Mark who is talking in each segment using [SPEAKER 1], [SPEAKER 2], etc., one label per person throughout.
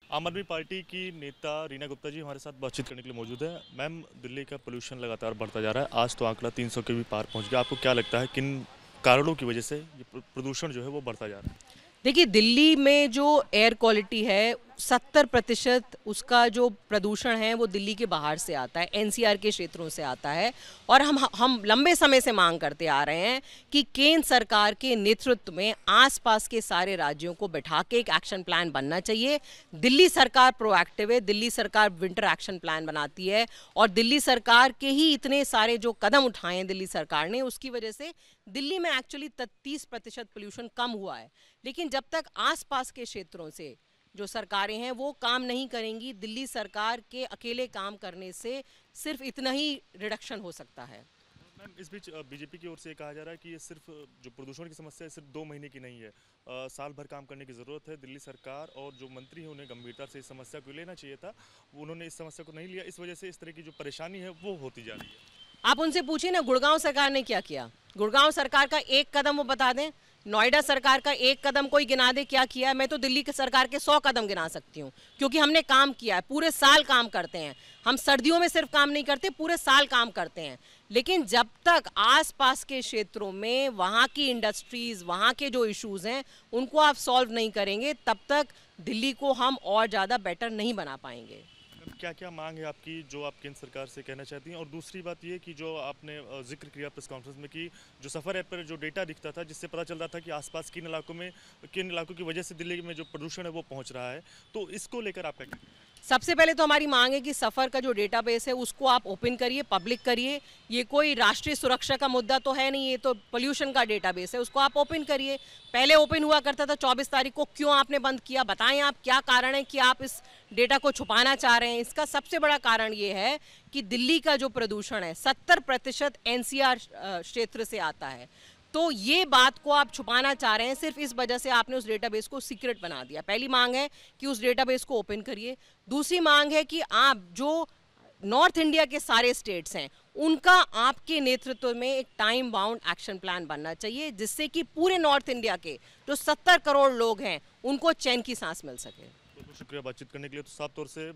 [SPEAKER 1] आम आदमी पार्टी की नेता रीना गुप्ता जी हमारे साथ बातचीत करने के लिए मौजूद है। मैम, दिल्ली का पोल्यूशन लगातार बढ़ता जा रहा है। आज तो आंकड़ा 300 के भी पार पहुंच गया। आपको क्या लगता है किन कारणों की वजह से ये प्रदूषण जो है वो बढ़ता जा रहा है?
[SPEAKER 2] देखिए, दिल्ली में जो एयर क्वालिटी है 70% उसका जो प्रदूषण है वो दिल्ली के बाहर से आता है, एनसीआर के क्षेत्रों से आता है। और हम लंबे समय से मांग करते आ रहे हैं कि केंद्र सरकार के नेतृत्व में आसपास के सारे राज्यों को बैठा के एक एक्शन प्लान बनना चाहिए। दिल्ली सरकार प्रोएक्टिव है, दिल्ली सरकार विंटर एक्शन प्लान बनाती है और दिल्ली सरकार के ही इतने सारे जो कदम उठाए हैं दिल्ली सरकार ने, उसकी वजह से दिल्ली में एक्चुअली 30% पोल्यूशन कम हुआ है। लेकिन जब तक आसपास के क्षेत्रों से जो सरकारें हैं वो काम नहीं करेंगी, दिल्ली सरकार के अकेले काम करने से सिर्फ इतना ही रिडक्शन हो सकता है।
[SPEAKER 1] मैम, इस बीच बीजेपी की ओर से कहा जा रहा है कि ये सिर्फ जो प्रदूषण की समस्या है सिर्फ 2 महीने की नहीं है। साल भर काम करने की ज़रूरत है। दिल्ली सरकार और जो मंत्री हैं उन्हें गंभीरता से इस समस्या को लेना चाहिए था। उन्होंने इस समस्या को नहीं लिया, इस वजह से इस तरह की जो परेशानी है वो होती जा रही है।
[SPEAKER 2] आप उनसे पूछिए ना, गुड़गांव सरकार ने क्या किया। गुड़गांव सरकार का एक कदम वो बता दें, नोएडा सरकार का एक कदम कोई गिना दे क्या किया है। मैं तो दिल्ली की सरकार के 100 कदम गिना सकती हूँ, क्योंकि हमने काम किया है। पूरे साल काम करते हैं हम, सर्दियों में सिर्फ काम नहीं करते, पूरे साल काम करते हैं। लेकिन जब तक आसपास के क्षेत्रों में वहाँ की इंडस्ट्रीज, वहाँ के जो इश्यूज हैं उनको आप सॉल्व नहीं करेंगे, तब तक दिल्ली को हम और ज़्यादा बेटर नहीं बना पाएंगे।
[SPEAKER 1] क्या क्या मांग है आपकी जो आप केंद्र सरकार से कहना चाहती हैं? और दूसरी बात ये कि जो आपने जिक्र किया प्रेस कॉन्फ्रेंस में कि जो सफ़र ऐप पर जो डेटा दिखता था जिससे पता चल रहा था कि आसपास किन इलाकों की वजह से दिल्ली में जो प्रदूषण है वो पहुंच रहा है, तो इसको लेकर आपका क्या?
[SPEAKER 2] सबसे पहले तो हमारी मांग है कि सफ़र का जो डेटाबेस है उसको आप ओपन करिए, पब्लिक करिए। ये कोई राष्ट्रीय सुरक्षा का मुद्दा तो है नहीं, ये तो पोल्यूशन का डेटाबेस है, उसको आप ओपन करिए। पहले ओपन हुआ करता था, 24 तारीख को क्यों आपने बंद किया? बताएं आप, क्या कारण है कि आप इस डेटा को छुपाना चाह रहे हैं? इसका सबसे बड़ा कारण ये है कि दिल्ली का जो प्रदूषण है 70% एनसीआर क्षेत्र से आता है। तो ये बात को आप छुपाना चाह रहे हैं, सिर्फ इस वजह से आपने उस डेटाबेस को सीक्रेट बना दिया। पहली मांग है कि उस डेटाबेस को ओपन करिए। दूसरी मांग है कि आप जो नॉर्थ इंडिया के सारे स्टेट्स हैं उनका आपके नेतृत्व में एक टाइम बाउंड एक्शन प्लान बनना चाहिए, जिससे कि पूरे नॉर्थ इंडिया के जो 70 करोड़ लोग हैं उनको चैन की सांस मिल सके।
[SPEAKER 1] बहुत शुक्रिया बातचीत करने के लिए। तो साफ तौर से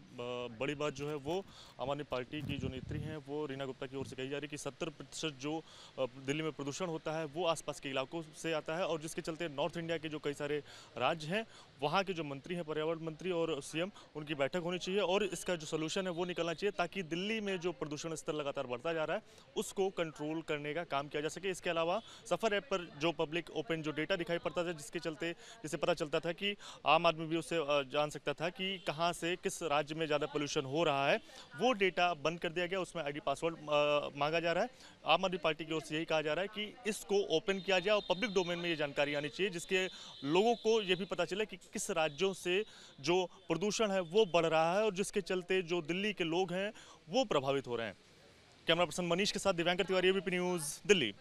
[SPEAKER 1] बड़ी बात जो है वो आम आदमी पार्टी की जो नेत्री हैं वो रीना गुप्ता की ओर से कही जा रही है कि 70% जो दिल्ली में प्रदूषण होता है वो आसपास के इलाकों से आता है, और जिसके चलते नॉर्थ इंडिया के जो कई सारे राज्य हैं वहाँ के जो मंत्री हैं, पर्यावरण मंत्री और सीएम, उनकी बैठक होनी चाहिए और इसका जो सोल्यूशन है वो निकलना चाहिए, ताकि दिल्ली में जो प्रदूषण स्तर लगातार बढ़ता जा रहा है उसको कंट्रोल करने का काम किया जा सके। इसके अलावा सफ़र ऐप पर जो पब्लिक ओपन जो डेटा दिखाई पड़ता था, जिससे पता चलता था कि आम आदमी भी उससे जान सकता था कि कहां से किस राज्य में ज़्यादा पोल्यूशन हो रहा है, वो डेटा बंद कर दिया गया। उसमें आईडी पासवर्ड मांगा जा रहा है। आम आदमी पार्टी की ओर से यही कहा जा रहा है कि इसको ओपन किया जाए और पब्लिक डोमेन में ये जानकारी आनी चाहिए, जिसके लोगों को ये भी पता चले कि किस राज्यों से जो प्रदूषण है वो बढ़ रहा है और जिसके चलते जो दिल्ली के लोग हैं वो प्रभावित हो रहे हैं। कैमरा पर्सन मनीष के साथ दिव्यांकर तिवारी, एबीपी न्यूज़, दिल्ली।